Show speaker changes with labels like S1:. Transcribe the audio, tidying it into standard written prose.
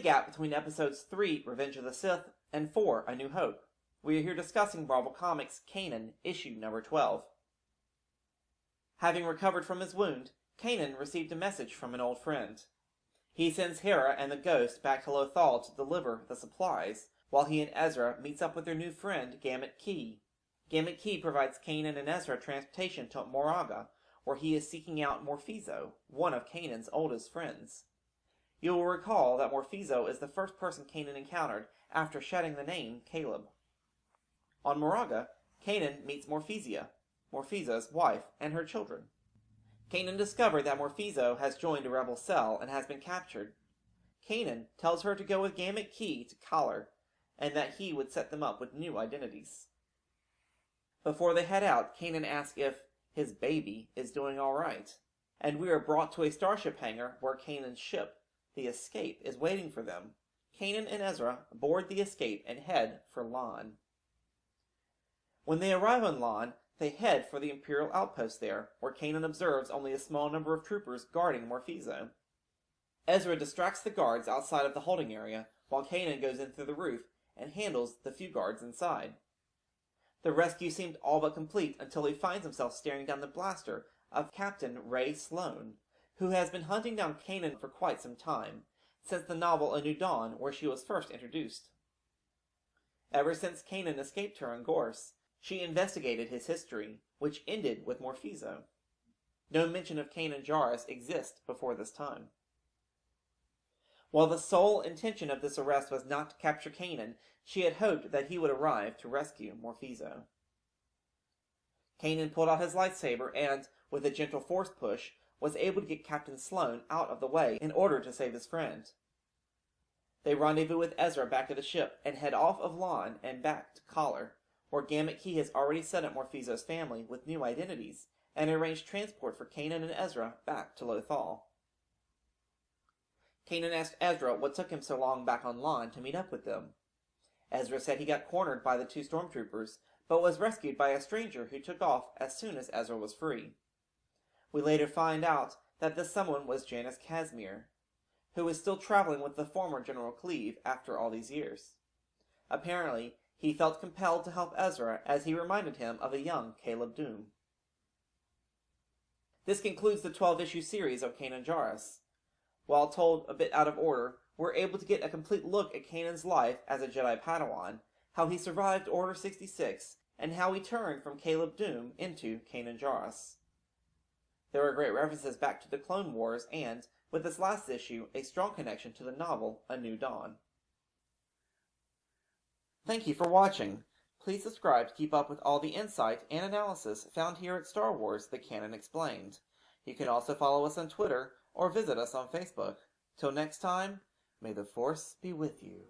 S1: gap between episodes 3, Revenge of the Sith, and 4, A New Hope. We are here discussing Marvel Comics' Kanan, issue number 12. Having recovered from his wound, Kanan received a message from an old friend. He sends Hera and the Ghost back to Lothal to deliver the supplies, while he and Ezra meets up with their new friend, Gamut Key. Gamut Key provides Kanan and Ezra transportation to Moraga, where he is seeking out Morphizo, one of Kanan's oldest friends. You will recall that Morphizo is the first person Kanan encountered after shedding the name Caleb. On Moraga, Kanan meets Morphizia, Morphizo's wife, and her children. Kanan discovered that Morphizo has joined a rebel cell and has been captured. Kanan tells her to go with Gamut Key to Collar, and that he would set them up with new identities. Before they head out, Kanan asks if his baby is doing alright, and we are brought to a starship hangar where Kanan's ship, the Escape, is waiting for them. Kanan and Ezra board the Escape and head for Lon. When they arrive on Lon, they head for the Imperial outpost there, where Kanan observes only a small number of troopers guarding Morphizo. Ezra distracts the guards outside of the holding area, while Kanan goes in through the roof and handles the few guards inside. The rescue seemed all but complete until he finds himself staring down the blaster of Captain Ray Sloan, who has been hunting down Kanan for quite some time, since the novel A New Dawn, where she was first introduced. Ever since Kanan escaped her on Gorse, she investigated his history, which ended with Morphizo. No mention of Kanan Jarrus exists before this time. While the sole intention of this arrest was not to capture Kanan, she had hoped that he would arrive to rescue Morphizo. Kanan pulled out his lightsaber and, with a gentle force push, was able to get Captain Sloan out of the way in order to save his friend. They rendezvous with Ezra back at the ship and head off of Lon and back to Collar, where Gamut Key has already set up Morphizo's family with new identities and arranged transport for Kanan and Ezra back to Lothal. Kanan asked Ezra what took him so long back on Lon to meet up with them. Ezra said he got cornered by the two stormtroopers, but was rescued by a stranger who took off as soon as Ezra was free. We later find out that this someone was Janice Casimir, who is still traveling with the former General Cleve after all these years. Apparently, he felt compelled to help Ezra as he reminded him of a young Caleb Doom. This concludes the 12-issue series of Kanan Jarrus. While told a bit out of order, we're able to get a complete look at Kanan's life as a Jedi Padawan, how he survived Order 66, and how he turned from Caleb Doom into Kanan Jarrus. There are great references back to the Clone Wars and, with this last issue, a strong connection to the novel A New Dawn. Thank you for watching. Please subscribe to keep up with all the insight and analysis found here at Star Wars: The Canon Explained. You can also follow us on Twitter or visit us on Facebook. Till next time, may the Force be with you.